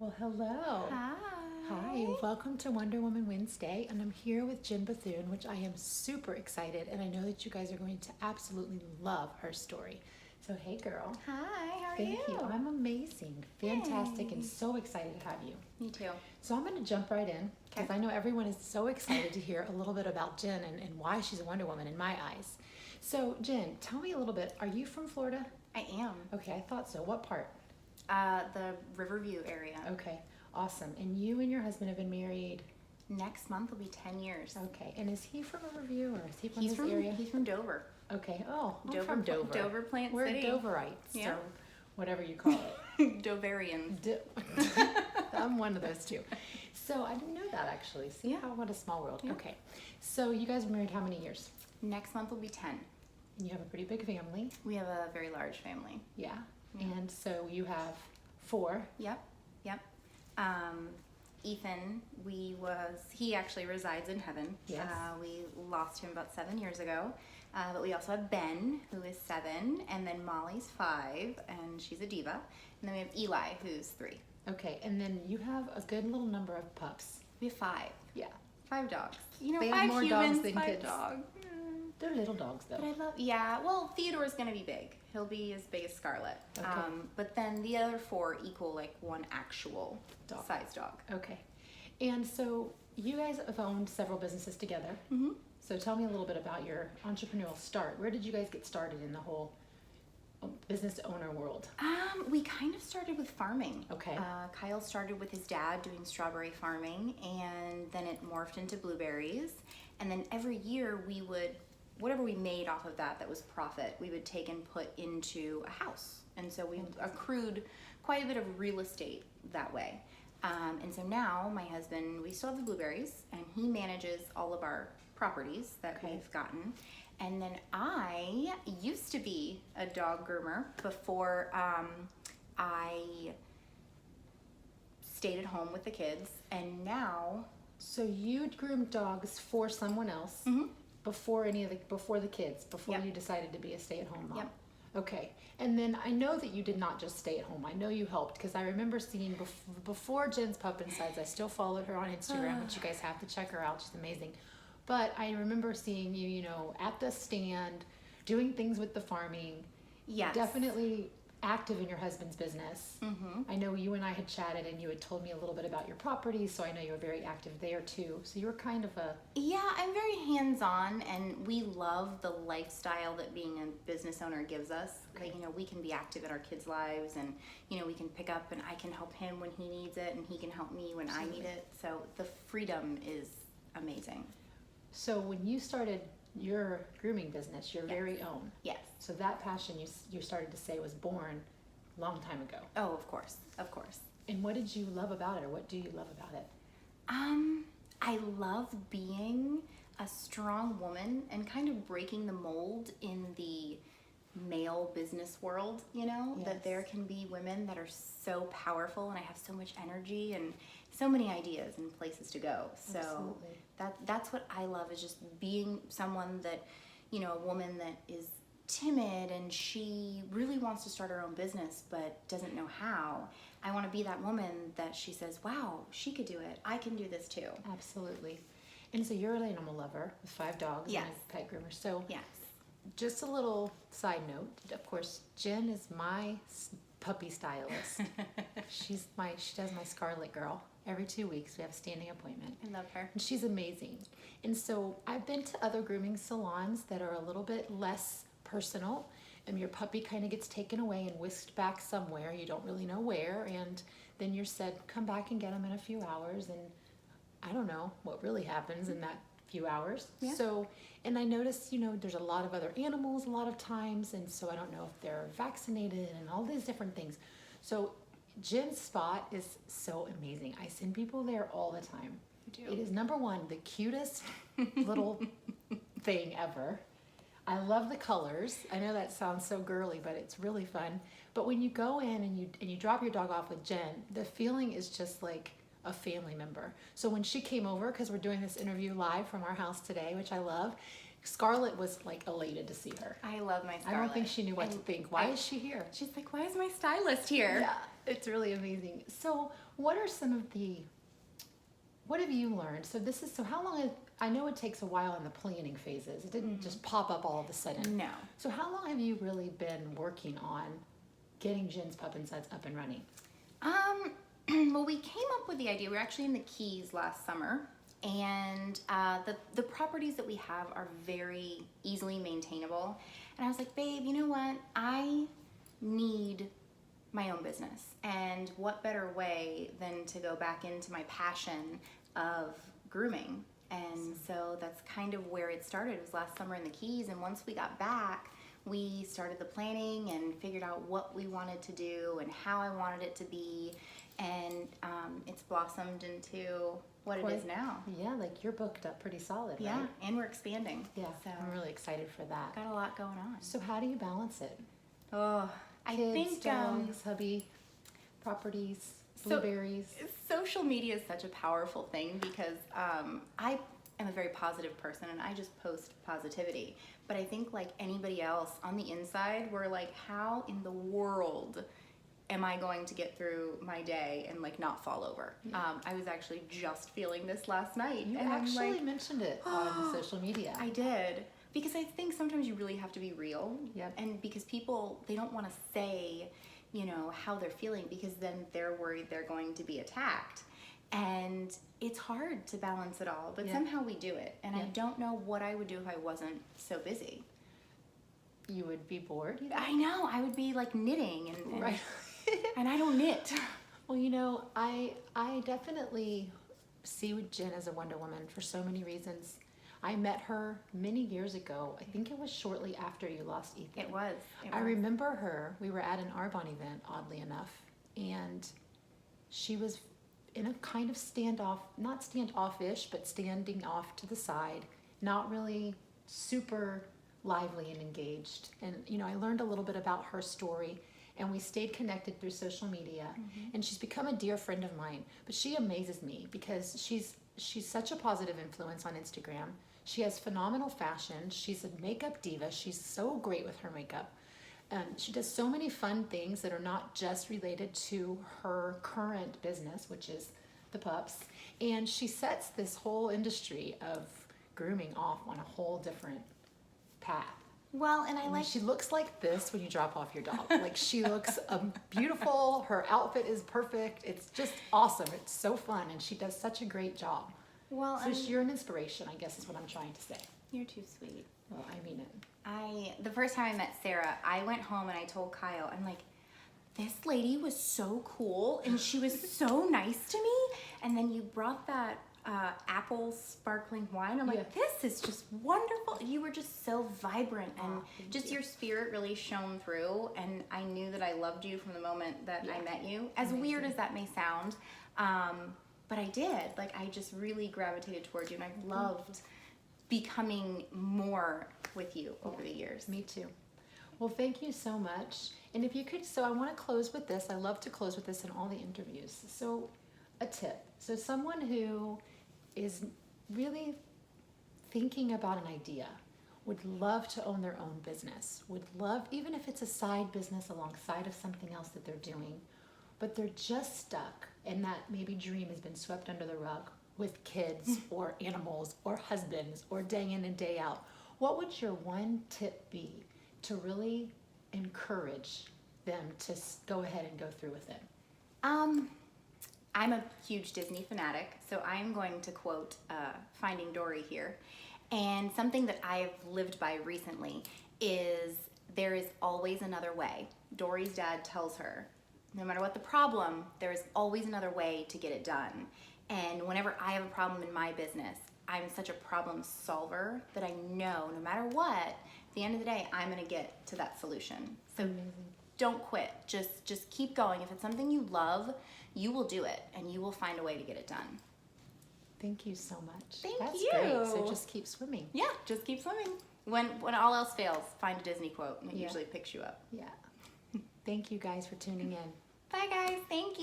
Well, hello. Hi. Hi, welcome to WonderWomen Wednesday, and I'm here with Jenn Bethune, which I am super excited, and I know that you guys are going to absolutely love her story. So, hey girl. Hi, how are Thank you. I'm amazing, fantastic, and so excited to have you. Me too. So I'm going to jump right in, because Okay. I know everyone is so excited to hear a little bit about Jenn and why she's a Wonder Woman in my eyes. So, Jenn, tell me a little bit. Are you from Florida? I am. Okay, I thought so. What part? The Riverview area. Okay, awesome. And you and your husband have been married? Next month will be 10 years. Okay, and is he from Riverview or is he from He's this from area? He's from Dover. Okay, oh, I'm Dover, from Dover. Dover Plant We're City. Doverites, Yeah. so whatever you call it. Doverians. I'm one of those two. So I didn't know that actually. See Yeah. what a small world. Yeah. Okay, so you guys were married how many years? Next month will be 10. And you have a pretty big family. We have a very large family. Yeah. Yeah. And so you have 4. Yep. Ethan, he actually resides in heaven. Yes. We lost him about 7 years ago. But we also have Ben, who is 7, and then Molly's 5, and she's a diva. And then we have Eli, who's 3. Okay, and then you have a good little number of pups. We have 5. Yeah. 5 dogs. You know, They have 5 more humans, dogs than 5 kids. dogs. They're little dogs though. But I love, well, Theodore's gonna be big. He'll be as big as Scarlet. Okay. But then the other 4 equal like one actual Dog. size dog. Okay. And so you guys have owned several businesses together. Mm-hmm. So tell me a little bit about your entrepreneurial start. Where did you guys get started in the whole business owner world? We kind of started with farming. Okay. Kyle started with his dad doing strawberry farming, and then it morphed into blueberries. And then every year we would, whatever we made off of that was profit, we would take and put into a house. And so we accrued quite a bit of real estate that way. And so now my husband, we still have the blueberries, and he manages all of our properties that Okay. we've gotten. And then I used to be a dog groomer before I stayed at home with the kids, and now So you groomed dogs for someone else before the kids, before Yep. you decided to be a stay-at-home mom. Yep. Okay. And then I know that you did not just stay at home. I know you helped because I remember seeing before Jenn's Pup Insides. I still followed her on Instagram, which you guys have to check her out. She's amazing. But I remember seeing you, at the stand, doing things with the farming. yes, Definitely active in your husband's business. Mm-hmm. I know you and I had chatted and you had told me a little bit about your property, so I know you were very active there too. So you were kind of a... Yeah, I'm very hands-on, and we love the lifestyle that being a business owner gives us. Okay. Like, we can be active in our kids' lives, and we can pick up, and I can help him when he needs it, and he can help me when I need it. So the freedom is amazing. So when you started your grooming business, your Yes. very own, Yes. so that passion you started to say was born a long time ago. Oh, of course. And what did you love about it, or what do you love about it? I love being a strong woman and kind of breaking the mold in the male business world, Yes. that there can be women that are so powerful, and I have so much energy and so many ideas and places to go. So Absolutely. that's what I love, is just being someone that, a woman that is timid and she really wants to start her own business but doesn't know how. I want to be that woman that she says, wow, she could do it. I can do this too. Absolutely. And so you're an animal lover with 5 dogs Yes. and a pet groomer. So Yes. just a little side note, of course, Jenn is my puppy stylist. She does my Scarlet girl. Every 2 weeks we have a standing appointment. I love her. And she's amazing. And so I've been to other grooming salons that are a little bit less personal, and your puppy kind of gets taken away and whisked back somewhere. You don't really know where, and then you're said, come back and get him in a few hours, and I don't know what really happens in that few hours. Yeah. So, and I noticed, there's a lot of other animals a lot of times, and so I don't know if they're vaccinated and all these different things. So Jenn's spot is so amazing. I send people there all the time. You do. It is number 1, the cutest little thing ever. I love the colors. I know that sounds so girly, but it's really fun. But when you go in and you drop your dog off with Jenn, the feeling is just like a family member. So when she came over, because we're doing this interview live from our house today, which I love, Scarlet was like elated to see her. I love my Scarlet. I don't think she knew what to think. Why is she here? She's like, why is my stylist here? Yeah. It's really amazing. So what are some of what have you learned? So how long, I know it takes a while in the planning phases. It didn't just pop up all of a sudden. No. So how long have you really been working on getting Jenn's Pup and Suds up and running? Well, we came up with the idea. We were actually in the Keys last summer, and the properties that we have are very easily maintainable. And I was like, babe, you know what? I need my own business, and what better way than to go back into my passion of grooming. And so that's kind of where it started. It was last summer in the Keys, and once we got back, we started the planning and figured out what we wanted to do and how I wanted it to be, and it's blossomed into what it is now. Yeah, like you're booked up pretty solid, Yeah, right? and we're expanding. Yeah, So I'm really excited for that. got a lot going on. So how do you balance it? Oh, I Kids, think dogs, hubby, properties, blueberries. social media is such a powerful thing because I am a very positive person and I just post positivity. But I think like anybody else on the inside, we're like, how in the world am I going to get through my day and like not fall over? Yeah. I was actually just feeling this last night. You and I'm actually like, mentioned it on social media. I did. Because I think sometimes you really have to be real. Yep. And because people, they don't want to say, you know, how they're feeling because then they're worried they're going to be attacked. And it's hard to balance it all, but Yeah. somehow we do it. And I Yeah. don't know what I would do if I wasn't so busy. You would be bored. You know? I know, I would be like knitting and Right. and I don't knit. Well, you know, I definitely see Jenn as a Wonder Woman for so many reasons. I met her many years ago. I think it was shortly after you lost Ethan. It was. I remember her. We were at an Arbonne event, oddly enough, and she was in a kind of not standoffish, but standing off to the side, not really super lively and engaged. And, you know, I learned a little bit about her story, and we stayed connected through social media. And she's become a dear friend of mine. But she amazes me because she's such a positive influence on Instagram. She has phenomenal fashion. She's a makeup diva. She's so great with her makeup. She does so many fun things that are not just related to her current business, which is the pups. And she sets this whole industry of grooming off on a whole different path. Well, and I I mean, like she looks like this when you drop off your dog. Like she looks beautiful. Her outfit is perfect. It's just awesome. It's so fun, and she does such a great job. well, So you're an inspiration, I guess is what I'm trying to say. you're too sweet. Well, I mean it. The first time I met Sarah, I went home and I told Kyle, I'm like, this lady was so cool and she was so nice to me. And then you brought that apple sparkling wine. I'm like, this is just wonderful. You were just so vibrant and just your spirit really shone through. And I knew that I loved you from the moment that I met you. As weird as that may sound, but I did. Like, I just really gravitated towards you and I've loved becoming more with you over the years. Me too. Well, thank you so much. And if you could, so I want to close with this. I love to close with this in all the interviews. So a tip. So someone who is really thinking about an idea, would love to own their own business, would love, even if it's a side business alongside of something else that they're doing, but they're just stuck and that maybe dream has been swept under the rug with kids or animals or husbands or day in and day out. What would your one tip be to really encourage them to go ahead and go through with it? I'm a huge Disney fanatic, so I'm going to quote Finding Dory here. And something that I've lived by recently is there is always another way. Dory's dad tells her, no matter what the problem, there is always another way to get it done. And whenever I have a problem in my business, I'm such a problem solver that I know no matter what, at the end of the day, I'm gonna get to that solution. So don't quit, just keep going. If it's something you love, you will do it and you will find a way to get it done. Thank you so much. Thank That's you. great. So just keep swimming. Yeah, just keep swimming. When all else fails, find a Disney quote and it Yeah. usually picks you up. Yeah. Thank you guys for tuning in. Bye guys, thank you.